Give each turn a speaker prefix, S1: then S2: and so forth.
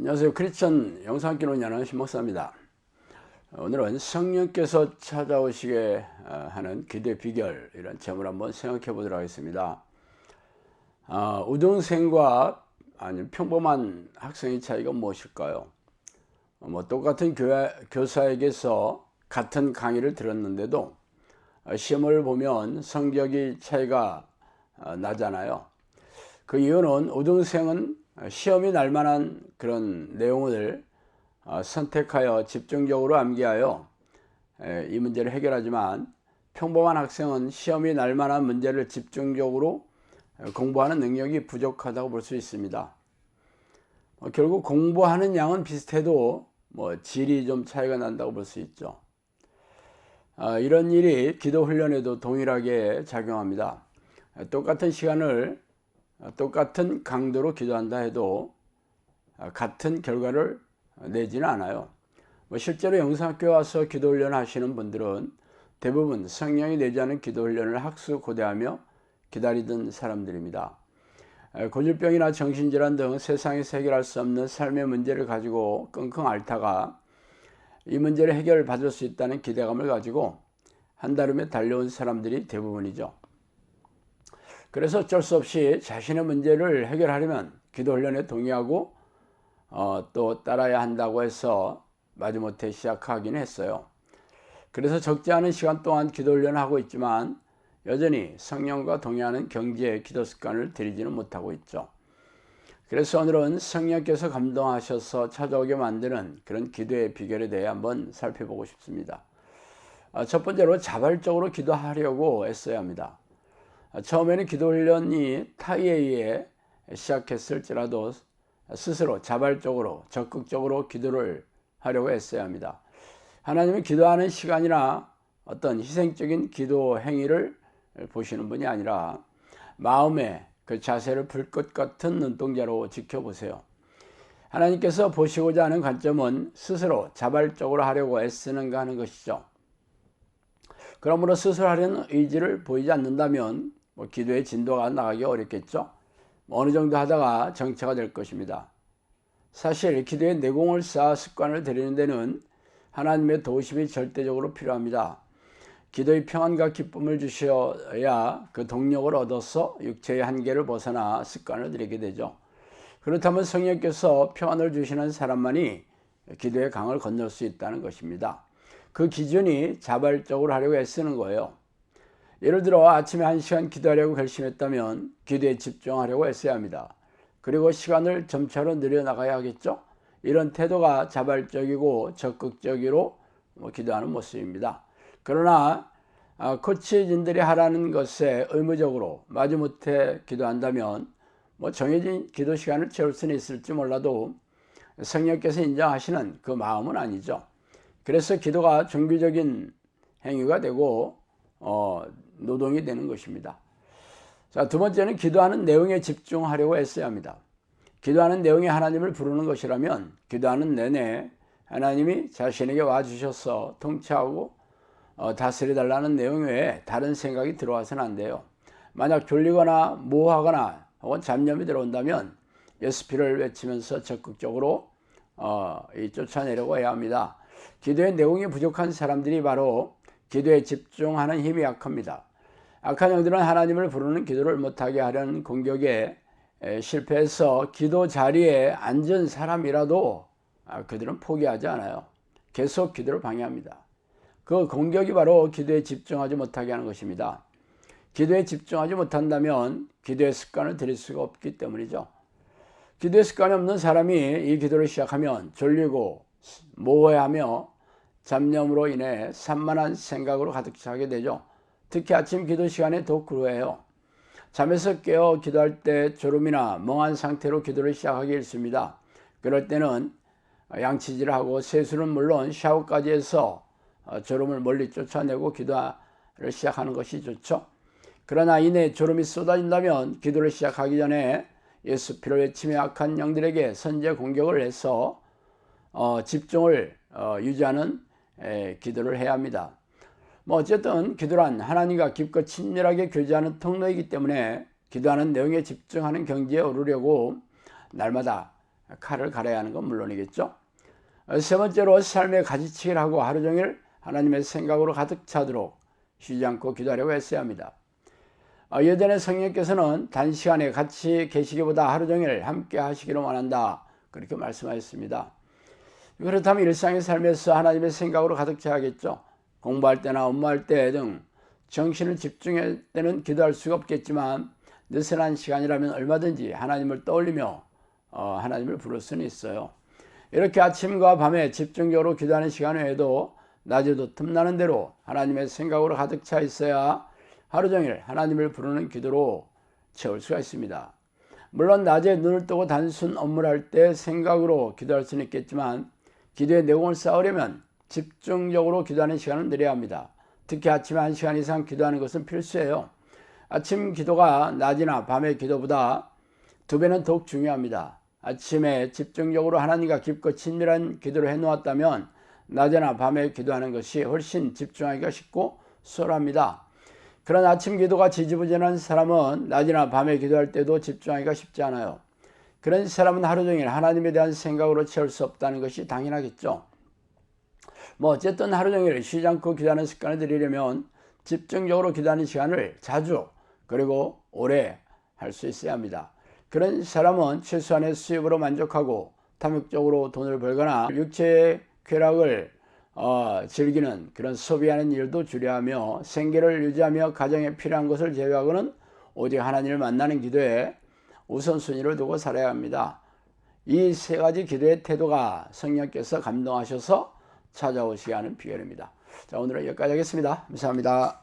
S1: 안녕하세요. 크리스천 영상기론연한 신목사입니다. 오늘은 성령께서 찾아오시게 하는 기도의 비결, 이런 제목을 한번 생각해 보도록 하겠습니다. 우등생과 아니면 평범한 학생의 차이가 무엇일까요? 똑같은 교사에게서 같은 강의를 들었는데도 시험을 보면 성적이 차이가 나잖아요. 그 이유는 우등생은 시험이 날 만한 그런 내용을 선택하여 집중적으로 암기하여 이 문제를 해결하지만, 평범한 학생은 시험이 날 만한 문제를 집중적으로 공부하는 능력이 부족하다고 볼 수 있습니다. 결국 공부하는 양은 비슷해도 질이 좀 차이가 난다고 볼 수 있죠. 이런 일이 기도 훈련에도 동일하게 작용합니다. 똑같은 시간을 똑같은 강도로 기도한다 해도 같은 결과를 내지는 않아요. 실제로 영상학교에 와서 기도 훈련 하시는 분들은 대부분 성령이 내지 않은 기도 훈련을 학수고대하며 기다리던 사람들입니다. 고질병이나 정신질환 등 세상에서 해결할 수 없는 삶의 문제를 가지고 끙끙 앓다가 이 문제를 해결받을 수 있다는 기대감을 가지고 한달음에 달려온 사람들이 대부분이죠. 그래서 어쩔 수 없이 자신의 문제를 해결하려면 기도 훈련에 동의하고 또 따라야 한다고 해서 마지못해 시작하긴 했어요. 그래서 적지 않은 시간 동안 기도 훈련을 하고 있지만 여전히 성령과 동의하는 경지의 기도 습관을 들이지는 못하고 있죠. 그래서 오늘은 성령께서 감동하셔서 찾아오게 만드는 그런 기도의 비결에 대해 한번 살펴보고 싶습니다. 첫 번째로 자발적으로 기도하려고 애써야 합니다. 처음에는 기도 훈련이 타의에 의해 시작했을지라도 스스로 자발적으로 적극적으로 기도를 하려고 애써야 합니다. 하나님은 기도하는 시간이나 어떤 희생적인 기도 행위를 보시는 분이 아니라 마음의 그 자세를 불꽃 같은 눈동자로 지켜보세요. 하나님께서 보시고자 하는 관점은 스스로 자발적으로 하려고 애쓰는가 하는 것이죠. 그러므로 스스로 하려는 의지를 보이지 않는다면 기도의 진도가 나가기 어렵겠죠. 어느 정도 하다가 정체가 될 것입니다. 사실 기도의 내공을 쌓아 습관을 들이는 데는 하나님의 도우심이 절대적으로 필요합니다. 기도의 평안과 기쁨을 주셔야 그 동력을 얻어서 육체의 한계를 벗어나 습관을 들이게 되죠. 그렇다면 성령께서 평안을 주시는 사람만이 기도의 강을 건널 수 있다는 것입니다. 그 기준이 자발적으로 하려고 애쓰는 거예요. 예를 들어 아침에 1시간 기도하려고 결심했다면 기도에 집중하려고 애써야 합니다. 그리고 시간을 점차로 늘려나가야 하겠죠. 이런 태도가 자발적이고 적극적으로 기도하는 모습입니다. 그러나 코치진들이 하라는 것에 의무적으로 마지못해 기도한다면 정해진 기도 시간을 채울 수는 있을지 몰라도 성령께서 인정하시는 그 마음은 아니죠. 그래서 기도가 정규적인 행위가 되고 노동이 되는 것입니다. 자, 두 번째는 기도하는 내용에 집중하려고 애써야 합니다. 기도하는 내용이 하나님을 부르는 것이라면 기도하는 내내 하나님이 자신에게 와주셔서 통치하고 다스려달라는 내용 외에 다른 생각이 들어와서는 안 돼요. 만약 졸리거나 모호하거나 혹은 잡념이 들어온다면 예수피를 외치면서 적극적으로 쫓아내려고 해야 합니다. 기도의 내용이 부족한 사람들이 바로 기도에 집중하는 힘이 약합니다. 악한 영들은 하나님을 부르는 기도를 못하게 하려는 공격에 실패해서 기도 자리에 앉은 사람이라도 그들은 포기하지 않아요. 계속 기도를 방해합니다. 그 공격이 바로 기도에 집중하지 못하게 하는 것입니다. 기도에 집중하지 못한다면 기도의 습관을 들일 수가 없기 때문이죠. 기도의 습관이 없는 사람이 이 기도를 시작하면 졸리고 모호해하며 잡념으로 인해 산만한 생각으로 가득 차게 되죠. 특히 아침 기도 시간에 더욱 그러해요. 잠에서 깨어 기도할 때 졸음이나 멍한 상태로 기도를 시작하기 일쑤입니다. 그럴 때는 양치질을 하고 세수는 물론 샤워까지 해서 졸음을 멀리 쫓아내고 기도를 시작하는 것이 좋죠. 그러나 이내 졸음이 쏟아진다면 기도를 시작하기 전에 예수 피를 외치며 악한 영들에게 선제 공격을 해서 집중을 유지하는 기도를 해야 합니다. 어쨌든 기도란 하나님과 깊고 친밀하게 교제하는 통로이기 때문에 기도하는 내용에 집중하는 경지에 오르려고 날마다 칼을 갈아야 하는 건 물론이겠죠. 세 번째로 삶의 가지치기를 하고 하루 종일 하나님의 생각으로 가득 차도록 쉬지 않고 기도하려고 했어야 합니다. 예전에 성령께서는 단시간에 같이 계시기보다 하루 종일 함께 하시기를 원한다, 그렇게 말씀하셨습니다. 그렇다면 일상의 삶에서 하나님의 생각으로 가득 차야겠죠. 공부할 때나 업무할 때 등 정신을 집중할 때는 기도할 수가 없겠지만 느슨한 시간이라면 얼마든지 하나님을 떠올리며 하나님을 부를 수는 있어요. 이렇게 아침과 밤에 집중적으로 기도하는 시간 외에도 낮에도 틈나는 대로 하나님의 생각으로 가득 차 있어야 하루 종일 하나님을 부르는 기도로 채울 수가 있습니다. 물론 낮에 눈을 뜨고 단순 업무를 할 때 생각으로 기도할 수는 있겠지만 기도의 내공을 쌓으려면 집중적으로 기도하는 시간을 늘려야 합니다. 특히 아침에 1시간 이상 기도하는 것은 필수예요. 아침 기도가 낮이나 밤의 기도보다 2배는 더욱 중요합니다. 아침에 집중적으로 하나님과 깊고 친밀한 기도를 해놓았다면 낮이나 밤에 기도하는 것이 훨씬 집중하기가 쉽고 수월합니다. 그런 아침 기도가 지지부진한 사람은 낮이나 밤에 기도할 때도 집중하기가 쉽지 않아요. 그런 사람은 하루 종일 하나님에 대한 생각으로 채울 수 없다는 것이 당연하겠죠. 어쨌든 하루 종일 쉬지 않고 기도하는 습관을 들이려면 집중적으로 기도하는 시간을 자주 그리고 오래 할 수 있어야 합니다. 그런 사람은 최소한의 수입으로 만족하고 탐욕적으로 돈을 벌거나 육체의 쾌락을 즐기는 그런 소비하는 일도 줄여하며 생계를 유지하며 가정에 필요한 것을 제외하고는 오직 하나님을 만나는 기도에 우선순위를 두고 살아야 합니다. 이 세 가지 기도의 태도가 성령께서 감동하셔서 찾아오시게 하는 비결입니다. 자, 오늘은 여기까지 하겠습니다. 감사합니다.